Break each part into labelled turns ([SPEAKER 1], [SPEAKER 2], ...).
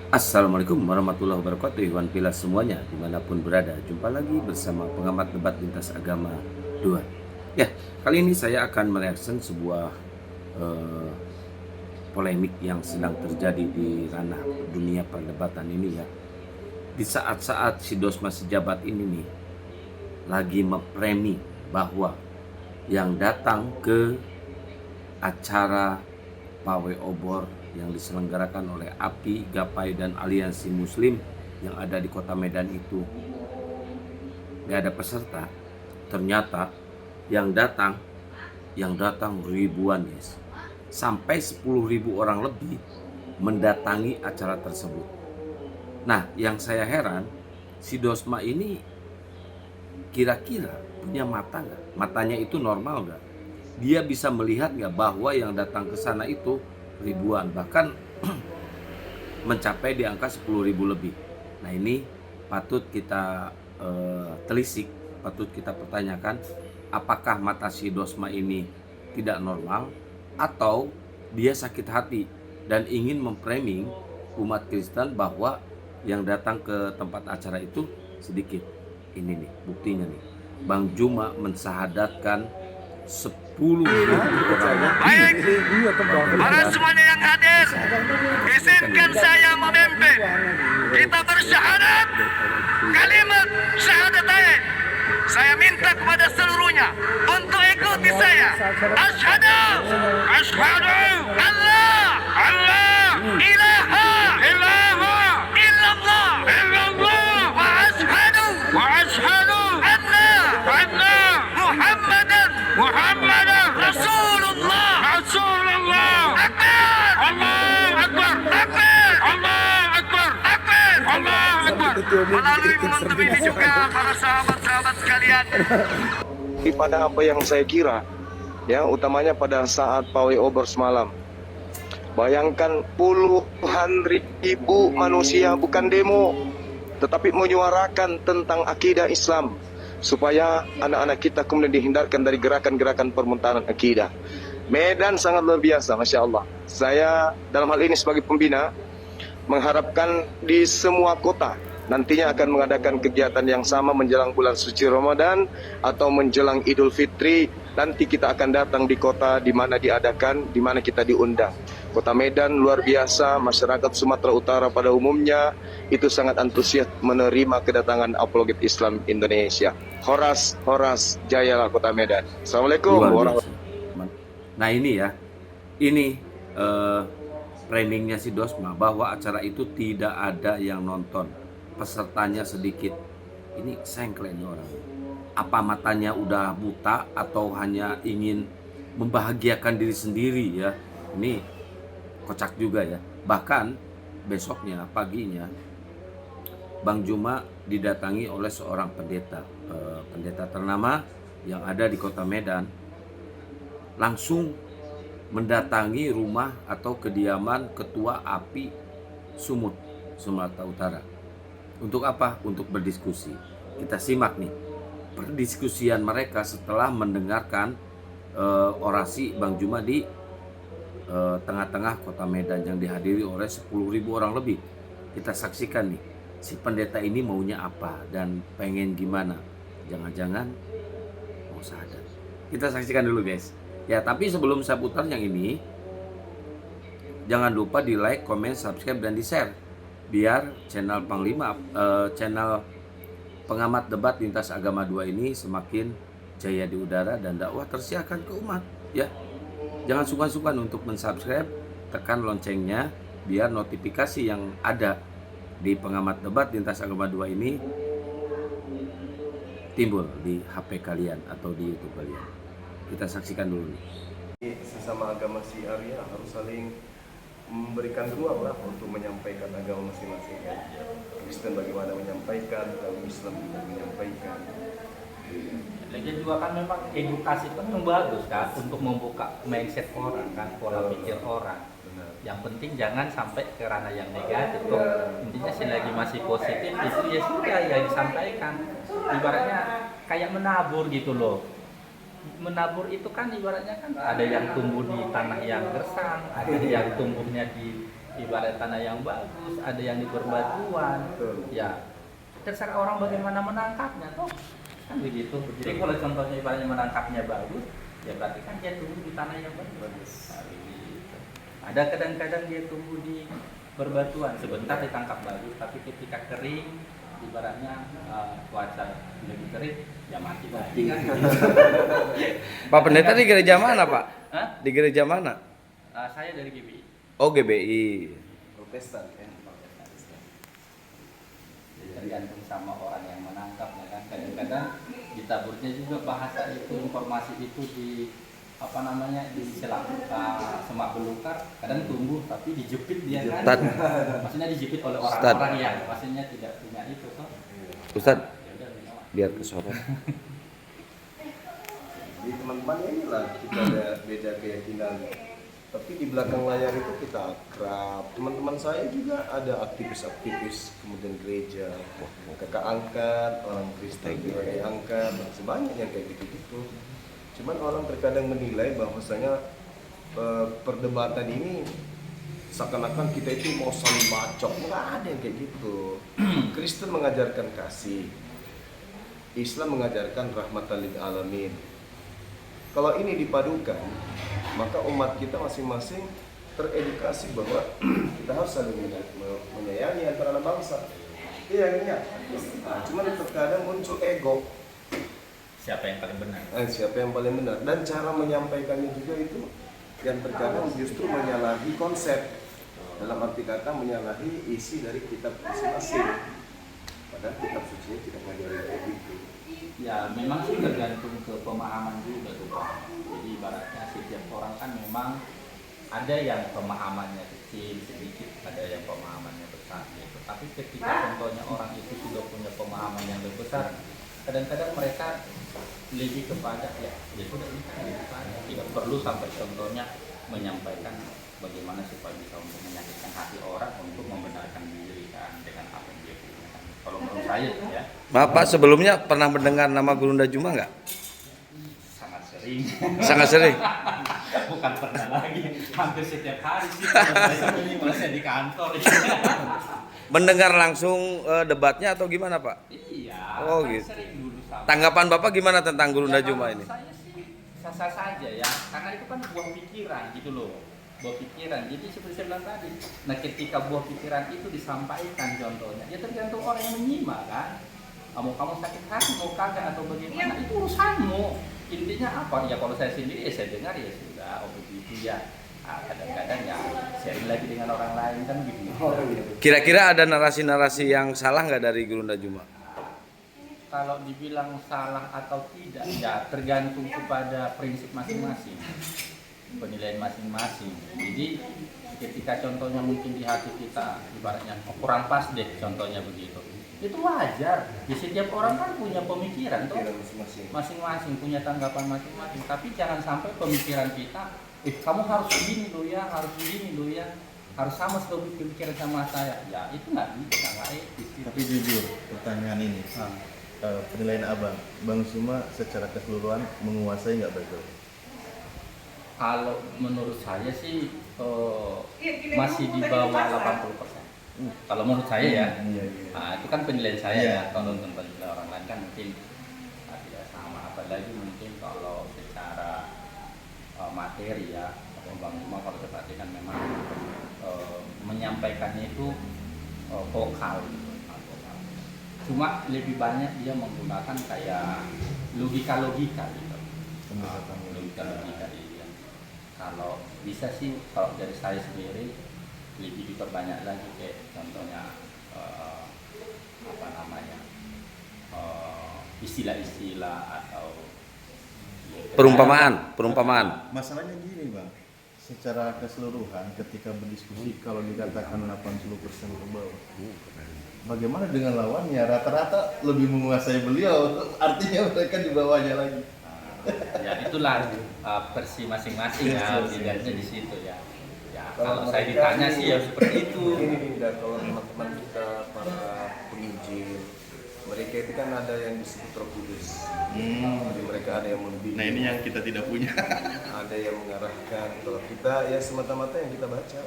[SPEAKER 1] Assalamualaikum warahmatullahi wabarakatuh, Iwan Pilas semuanya dimanapun berada. Jumpa lagi bersama pengamat debat lintas agama 2. Ya, kali ini saya akan mereaksi sebuah eh, polemik yang sedang terjadi di ranah dunia perdebatan ini ya. Di saat-saat si Dos masih jabat ini nih, lagi mempremi bahwa yang datang ke acara pawai obor yang diselenggarakan oleh API, Gapai, dan Aliansi Muslim yang ada di kota Medan itu gak ada peserta. Ternyata yang datang ribuan, yes. Sampai 10.000 orang lebih mendatangi acara tersebut. Nah, yang saya heran, si Dosma ini kira-kira punya mata nggak? Matanya itu normal nggak? Dia bisa melihat nggak bahwa yang datang ke sana itu ribuan, bahkan mencapai di angka 10.000 lebih. Nah, ini patut kita telisik, patut kita pertanyakan, apakah mata si Dosma ini tidak normal atau dia sakit hati dan ingin memframing umat Kristen bahwa yang datang ke tempat acara itu sedikit. Ini nih buktinya nih, Bang Juma mensahadatkan 10.000 orang.
[SPEAKER 2] Baik, para semuanya yang hadir, izinkan saya memimpin. Kita bersyahadat kalimat syahadatain. Saya minta kepada seluruhnya untuk ikuti saya. Asyhadu Allah ilaha illallah wa asyhadu anna Muhammadan Rasulullah. Akbar. Allahu Akbar. Melalui momentum ini juga para sahabat-sahabat sekalian,
[SPEAKER 3] pada apa yang saya kira, ya, utamanya pada saat pawai obor semalam. Bayangkan puluhan ribu manusia, bukan demo, tetapi menyuarakan tentang akidah Islam, supaya anak-anak kita kemudian dihindarkan dari gerakan-gerakan permuntahan akidah. Medan sangat luar biasa, Masya Allah. Saya dalam hal ini sebagai pembina mengharapkan di semua kota nantinya akan mengadakan kegiatan yang sama menjelang bulan suci Ramadan atau menjelang Idul Fitri. Nanti kita akan datang di kota di mana diadakan, di mana kita diundang. Kota Medan luar biasa, masyarakat Sumatera Utara pada umumnya itu sangat antusias menerima kedatangan apologet Islam Indonesia. Horas jayalah Kota Medan. Assalamualaikum warahmatullahi
[SPEAKER 1] wabarakatuh. Nah, ini ya, ini framingnya si Dosma bahwa acara itu tidak ada yang nonton, pesertanya sedikit. Ini sengklek nih orang. Apa matanya udah buta atau hanya ingin membahagiakan diri sendiri ya? Ini kocak juga ya. Bahkan besoknya paginya Bang Juma didatangi oleh seorang pendeta ternama yang ada di kota Medan, langsung mendatangi rumah atau kediaman ketua API Sumut, Sumatera Utara. Untuk apa? Untuk berdiskusi. Kita simak nih perdiskusian mereka setelah mendengarkan orasi Bang Juma di tengah-tengah kota Medan yang dihadiri oleh 10.000 orang lebih. Kita saksikan nih, si pendeta ini maunya apa dan pengen gimana. Jangan-jangan mau sadar. Kita saksikan dulu guys. Ya, tapi sebelum saya putar yang ini, jangan lupa di like, comment, subscribe, dan di share, biar channel channel pengamat debat lintas agama 2 ini semakin jaya di udara dan dakwah tersiarkan ke umat ya. Jangan sungkan-sungkan untuk mensubscribe, tekan loncengnya biar notifikasi yang ada di pengamat debat lintas agama 2 ini timbul di HP kalian atau di YouTube kalian. Kita saksikan dulu nih.
[SPEAKER 3] Sesama agama Syiar ya harus saling memberikan ruang lah untuk menyampaikan agama masing-masing. Kristen bagaimana menyampaikan, kalau Islam juga menyampaikan.
[SPEAKER 4] Lagian juga kan memang edukasi kan yang bagus kan untuk membuka mindset orang kan, pola pikir orang.
[SPEAKER 3] Benar.
[SPEAKER 4] Yang penting jangan sampai ke ranah yang negatif. Intinya selagi masih positif itu ya sudah ya disampaikan. Ibaratnya kayak menabur gitu loh. Menabur itu kan ibaratnya kan ada yang tumbuh di tanah yang gersang, ada yang tumbuhnya di ibarat tanah yang bagus, ada yang di berbatuan. Ya, terserah orang bagaimana menangkapnya toh. Kan begitu. Jadi kalau contohnya ibaratnya menangkapnya bagus, ya berarti kan dia tumbuh di tanah yang bagus. Nah, begitu. Ada kadang-kadang dia tumbuh di berbatuan, sebentar ditangkap bagus, tapi ketika kering, ibaratnya cuaca lebih kering, ya mati lagi kan.
[SPEAKER 1] Pak Pendeta di gereja mana, Pak?
[SPEAKER 4] Hah?
[SPEAKER 1] Di gereja mana?
[SPEAKER 4] Saya dari GBI.
[SPEAKER 1] Oh, GBI.
[SPEAKER 5] Protestan ya.
[SPEAKER 4] Jadi tergantung sama orang yang menangkap ya kan. Kadang-kadang ditaburnya juga bahasa itu, informasi itu di di semak belukar, kadang tumbuh tapi dijepit dia kan.
[SPEAKER 1] Ustad.
[SPEAKER 4] Maksudnya dijepit oleh orang-orang yang maksudnya tidak punya itu toh.
[SPEAKER 1] Ustad,
[SPEAKER 4] Ya udah, lewat.
[SPEAKER 1] biar ke sore.
[SPEAKER 5] Jadi teman-teman ya inilah kita ada beda keyakinan. Tapi di belakang layar itu kita akrab. Teman-teman saya juga ada aktivis-aktivis, kemudian gereja, kakak angkat, orang Kristen juga diangkat, sebanyak yang kayak gitu-gitu. Cuman orang terkadang menilai bahwasanya perdebatan ini seakan-akan kita itu mau saling bacok. Nggak ada yang kayak gitu. Kristen mengajarkan kasih, Islam mengajarkan rahmatan lil alamin. Kalau ini dipadukan, maka umat kita masing-masing teredukasi bahwa kita harus saling menyayangi antara bangsa. Iya, iya. Nah, cuman terkadang muncul ego.
[SPEAKER 4] Siapa yang paling benar?
[SPEAKER 5] Siapa yang paling benar, dan cara menyampaikannya juga itu yang terkadang justru menyalahi konsep, dalam arti kata menyalahi isi dari kitab masing-masing, padahal kitab suci tidak mengajarkan kayak gitu.
[SPEAKER 4] Ya memang sih tergantung ke pemahaman juga tuh Pak. Jadi ibaratnya setiap orang kan memang ada yang pemahamannya kecil sedikit, ada yang pemahamannya besar gitu. Tapi ketika contohnya orang itu sudah punya pemahaman yang lebih besar, kadang-kadang mereka lebih kepada ya sudah ini kan tidak perlu sampai contohnya menyampaikan bagaimana supaya bisa untuk menyakitkan hati orang untuk membenarkan diri kan dengan apa yang dia punya kan. Kalau menurut saya ya.
[SPEAKER 1] Bapak sebelumnya pernah mendengar nama Gurunda Juma nggak?
[SPEAKER 4] Sangat sering.
[SPEAKER 1] Sangat sering.
[SPEAKER 4] Bukan pernah lagi, hampir setiap hari sih. Kalau saya di kantor.
[SPEAKER 1] Mendengar langsung debatnya atau gimana, Pak?
[SPEAKER 4] Iya.
[SPEAKER 1] Oh,
[SPEAKER 4] kan
[SPEAKER 1] gitu.
[SPEAKER 4] sering dulu sama.
[SPEAKER 1] Tanggapan Bapak gimana tentang Gurunda
[SPEAKER 4] Ya,
[SPEAKER 1] Juma
[SPEAKER 4] kalau
[SPEAKER 1] ini?
[SPEAKER 4] Saya sih sah-sah saja ya, karena itu kan buah pikiran gitu loh. Buah pikiran. Jadi seperti saya bilang tadi, nah ketika buah pikiran itu disampaikan contohnya, ya tergantung orang yang menyimak kan. Mau kamu sakit hati, mau kagak atau bagaimana, itu urusanmu. Intinya apa? Ya kalau saya sendiri ya saya dengar ya sudah, oh begitu ya. Kadang-kadang ya sharing lagi dengan orang lain kan gitu.
[SPEAKER 1] Kira-kira ada narasi-narasi yang salah nggak dari Gurunda Juma?
[SPEAKER 4] Kalau dibilang salah atau tidak, ya tergantung kepada prinsip masing-masing, penilaian masing-masing. Jadi ketika contohnya mungkin di hati kita ibaratnya kurang pas deh, contohnya begitu, itu wajar. Ya setiap orang kan punya pemikiran tuh, masing-masing punya tanggapan masing-masing. Tapi jangan sampai pemikiran kita, kamu harus begini loh ya, harus begini loh ya, harus sama seperti pemikiran sama saya. Ya itu nggak bisa, nggak etis.
[SPEAKER 6] Tapi jujur, pertanyaan ini, penilaian Abang, Bang Suma secara keseluruhan menguasai nggak betul?
[SPEAKER 4] Kalau menurut saya sih masih di bawah 80%. Kalau menurut saya ya, nah, itu kan penilaian saya ya. Kalau penilaian orang lain kan mungkin tidak sama. Apalagi mungkin kalau secara materi ya, Bang Suma kalau saya perhatikan memang menyampaikannya itu vokal gitu. Cuma lebih banyak dia menggunakan kayak logika-logika gitu. Logika-logika dia. Kalau bisa sih, kalau dari saya sendiri lebih diperbanyak lagi kayak contohnya istilah-istilah atau
[SPEAKER 1] Perumpamaan.
[SPEAKER 6] Masalahnya gini Bang, secara keseluruhan ketika berdiskusi kalau dikatakan 80% ke bawah, bagaimana dengan lawannya? Rata-rata lebih menguasai beliau, artinya mereka di bawahnya lagi.
[SPEAKER 4] Ya itulah versi masing-masing ya, dilihatnya di situ ya. Ya kalau saya
[SPEAKER 5] mereka
[SPEAKER 4] ditanya sih ya seperti itu.
[SPEAKER 5] Ini dan kalau teman-teman kita para penginjil, mereka itu kan ada yang disebut Roh Kudus. Jadi mereka ada yang membimbing.
[SPEAKER 6] Nah ini yang kita tidak punya.
[SPEAKER 5] Ada yang mengarahkan. Kalau kita ya semata-mata yang kita baca.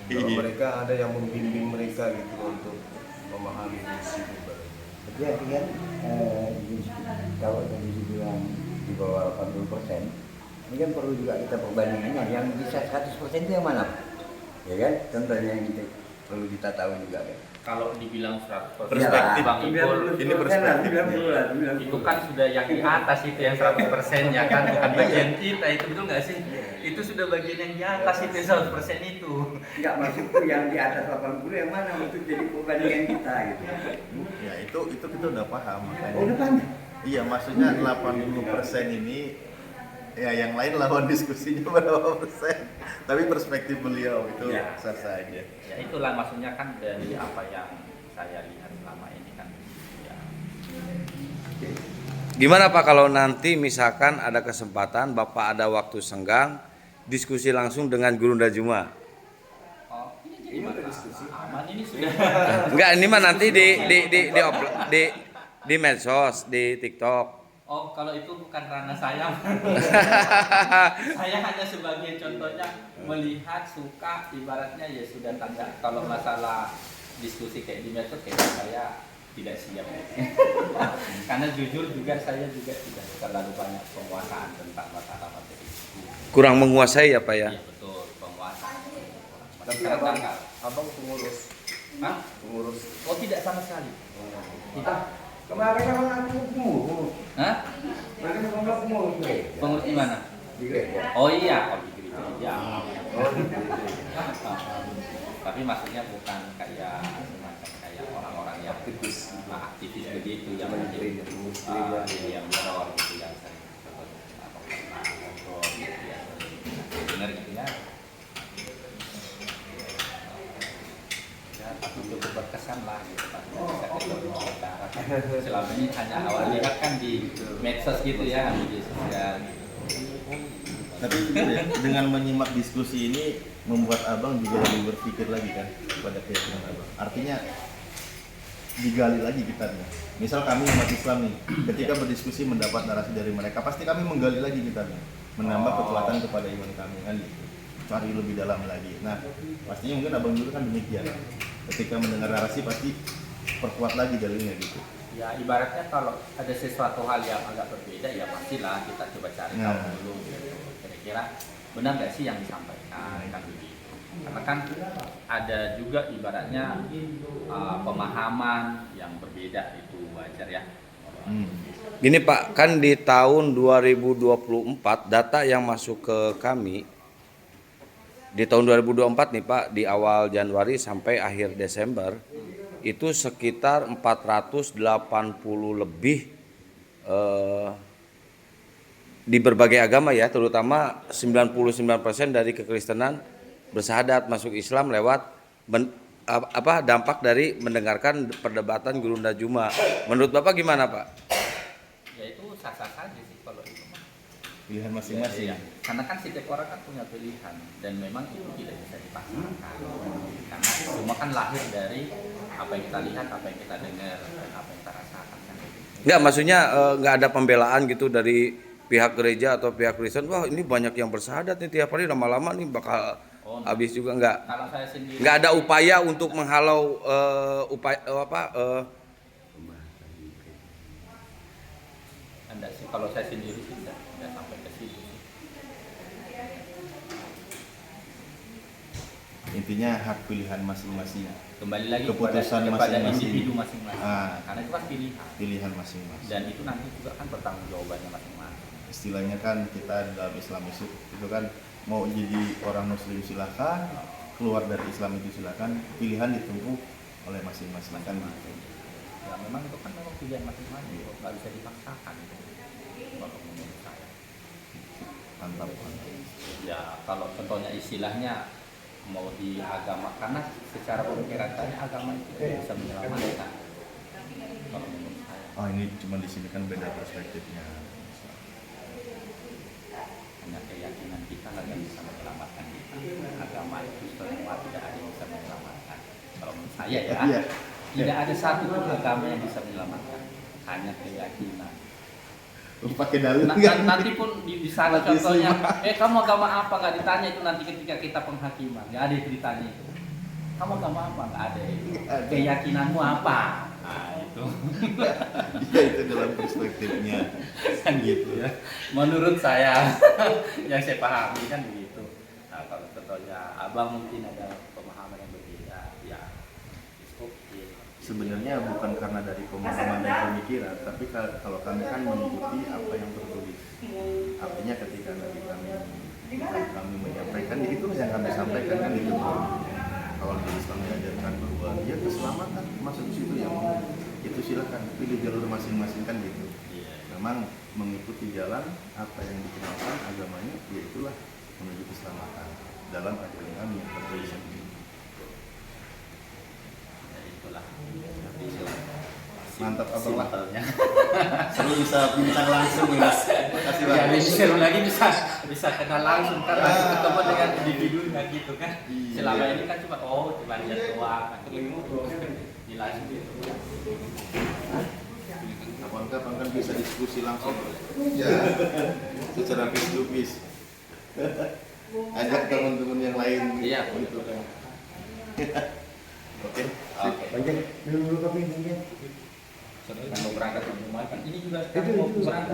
[SPEAKER 5] Kalau mereka ada yang membimbing mereka gitu untuk memahami visi ibaratnya.
[SPEAKER 7] Tapi artinya kalau tadi dibilang di bawah 80%, ini kan perlu juga kita perbandingannya. Yang bisa 100% itu yang mana? Ya kan? Contohnya yang kita perlu kita tahu juga kan.
[SPEAKER 4] Kalau dibilang 100%
[SPEAKER 5] Perspektif.
[SPEAKER 4] Bang Ipul,
[SPEAKER 5] Ini perspektifnya.
[SPEAKER 4] itu kan sudah yang di atas itu yang 100% ya kan, bukan bagian kita, itu betul nggak sih? Itu sudah bagian yang di atas itu 100% itu.
[SPEAKER 7] Enggak, maksudku yang di atas 80 yang mana untuk jadi perbandingan kita gitu.
[SPEAKER 6] Ya itu kita udah paham makanya.
[SPEAKER 7] Oh, udah paham?
[SPEAKER 6] Iya, maksudnya 80% ini ya yang lain lawan diskusinya berapa persen. Tapi perspektif beliau itu
[SPEAKER 4] Ya.
[SPEAKER 6] sah saja.
[SPEAKER 4] Ya itulah maksudnya kan dari apa yang saya lihat selama ini kan. Ya.
[SPEAKER 1] Gimana Pak kalau nanti misalkan ada kesempatan Bapak ada waktu senggang diskusi langsung dengan Gurunda Juma?
[SPEAKER 4] Oh, ini jadi aman ini sudah.
[SPEAKER 1] Enggak, ini mah nanti di medsos, di TikTok.
[SPEAKER 4] Oh, kalau itu bukan ranah saya. Saya hanya sebagai contohnya melihat, suka, ibaratnya ya sudah tanda. Kalau masalah diskusi kayak di medsos kayak saya tidak siap. Karena jujur juga saya juga tidak terlalu banyak penguasaan tentang masalah materi.
[SPEAKER 1] Kurang menguasai ya Pak ya?
[SPEAKER 4] Iya betul, penguasaan.
[SPEAKER 5] Tapi
[SPEAKER 4] Kadang-kadang
[SPEAKER 5] abang pengurus.
[SPEAKER 4] Hah?
[SPEAKER 5] Pengurus.
[SPEAKER 4] Oh tidak sama sekali. Tidak.
[SPEAKER 7] Kemarin kan aku pengurus.
[SPEAKER 4] Hah?
[SPEAKER 7] Kemarin kan pengurus.
[SPEAKER 4] Pengurus di mana?
[SPEAKER 7] Di gereja.
[SPEAKER 4] Oh iya, oh di gereja.
[SPEAKER 5] Oh, gitu.
[SPEAKER 4] Tapi maksudnya bukan kayak semacam kayak orang-orang yang aktivis begitu yang
[SPEAKER 5] Menteri,
[SPEAKER 4] mungkin
[SPEAKER 5] Muslim ya.
[SPEAKER 4] yang minor gitu yang sering ngobrol gitu ya. Benar gitu ya. Ya, tapi cukup berkesan lah gitu Pak. Bisa ketemu kita. Selama ini hanya awal lihat kan di medsos gitu ya, di sosial gitu.
[SPEAKER 6] Tapi jujur ya, dengan menyimak diskusi ini membuat abang juga lebih berpikir lagi kan pada keyakinan abang. Artinya digali lagi kitabnya. Misal kami umat Islam nih, ketika berdiskusi mendapat narasi dari mereka, pasti kami menggali lagi kitabnya, menambah kekuatan kepada iman kami kan gitu. Cari lebih dalam lagi. Nah, pastinya mungkin abang juga kan demikian. Ketika mendengar narasi pasti perkuat lagi dalilnya gitu.
[SPEAKER 4] Ya ibaratnya kalau ada sesuatu hal yang agak berbeda ya pastilah kita coba cari tahu
[SPEAKER 6] Nah.
[SPEAKER 4] dulu gitu. Kira-kira benar nggak sih yang disampaikan kan begitu. Karena kan ada juga ibaratnya pemahaman yang berbeda itu wajar ya.
[SPEAKER 1] Gini Pak, kan di tahun 2024 data yang masuk ke kami di tahun 2024 nih Pak, di awal Januari sampai akhir Desember itu sekitar 480 lebih di berbagai agama ya, terutama 99% dari kekristenan bersahadat masuk Islam lewat dampak dari mendengarkan perdebatan Gurunda Juma. Menurut Bapak gimana Pak?
[SPEAKER 4] Ya itu sah-sah saja sih kalau itu mah.
[SPEAKER 6] Pilihan masing-masing.
[SPEAKER 4] Ya, karena kan setiap orang kan punya pilihan dan memang itu tidak bisa dipaksakan. Karena semua kan lahir dari apa yang kita lihat, apa yang kita dengar, dan apa yang kita rasakan kan.
[SPEAKER 1] Enggak, maksudnya enggak ada pembelaan gitu dari pihak gereja atau pihak Kristen. Wah, ini banyak yang bersahadat nih tiap hari, lama-lama nih bakal habis juga enggak.
[SPEAKER 4] Kalau saya sendiri
[SPEAKER 1] Enggak ada upaya untuk menghalau
[SPEAKER 4] Anda sih kalau saya sendiri sih tidak sampai ke situ sih.
[SPEAKER 6] Intinya hak pilihan masing-masing.
[SPEAKER 4] Kembali lagi
[SPEAKER 6] Keputusan
[SPEAKER 4] kepada
[SPEAKER 6] masing-masing.
[SPEAKER 4] individu masing-masing.
[SPEAKER 6] Ah.
[SPEAKER 4] Karena itu kan pilihan
[SPEAKER 6] Pilihan masing-masing.
[SPEAKER 4] dan itu nanti juga kan pertanggungjawabannya masing-masing.
[SPEAKER 6] Istilahnya kan kita dalam Islam itu kan mau jadi orang Muslim silakan, keluar dari Islam itu silakan, pilihan ditempuh oleh masing-masing kan gitu.
[SPEAKER 4] Ya memang itu kan memang pilihan masing-masing, nggak bisa dipaksakan. Kalau menurut saya.
[SPEAKER 6] Mantap.
[SPEAKER 4] Ya kalau contohnya istilahnya mau di agama, karena secara pemikiran saya agama itu tidak bisa menyelamatkan. Kalau menurut saya.
[SPEAKER 6] Oh ini cuma di sini kan beda perspektifnya.
[SPEAKER 4] Hanya keyakinan kita lah yang bisa menyelamatkan kita. Agama itu semua tidak ada yang bisa menyelamatkan. Kalau menurut saya ya,
[SPEAKER 6] Iya.
[SPEAKER 4] tidak ada satu pun agama yang bisa menyelamatkan. Hanya keyakinan.
[SPEAKER 6] pakai dalil
[SPEAKER 4] Nanti pun di sana
[SPEAKER 6] Mati
[SPEAKER 4] contohnya,
[SPEAKER 6] semua.
[SPEAKER 4] kamu agama apa, nggak ditanya itu nanti ketika kita penghakiman, nggak ada ceritanya itu. Kamu agama apa, nggak ada itu. Keyakinanmu apa? Nah itu.
[SPEAKER 6] ya itu dalam perspektifnya
[SPEAKER 4] Kan gitu ya. Menurut saya yang saya pahami kan begitu. Nah kalau contohnya abang mungkin ada pemahaman yang berbeda, ya oke.
[SPEAKER 6] sebenarnya bukan karena dari pemahaman dan pemikiran, tapi kalau kami kan mengikuti apa yang tertulis. Artinya ketika Nabi kami menyampaikan, ya itulah yang kami sampaikan kan itu. Kalau di Islam diajarkan bahwa ya keselamatan masuk ke situ, yang itu silakan pilih jalur masing-masing kan gitu. Memang mengikuti jalan apa yang dikenalkan agamanya, ya itulah menuju keselamatan dalam ajaran kami yang tertulis ini.
[SPEAKER 4] Ya itulah.
[SPEAKER 6] Mantap abang lah.
[SPEAKER 4] Simpelnya.
[SPEAKER 6] Seru bisa bincang langsung ya mas. Kasih
[SPEAKER 4] Ya
[SPEAKER 6] banget.
[SPEAKER 4] seru lagi bisa kenal langsung karena ketemu dengan individunya gitu kan.
[SPEAKER 6] Iya.
[SPEAKER 4] Selama ini kan cuma cuma lihat doang, jelasin gitu.
[SPEAKER 6] Kapan kan bisa diskusi langsung ya, secara face to face. Ajak teman-teman yang lain
[SPEAKER 4] Iya.
[SPEAKER 6] gitu kan. Oke.
[SPEAKER 7] Banyak dulu kopi ini.
[SPEAKER 4] Mau berangkat ke rumah kan ini juga sekarang mau berangkat.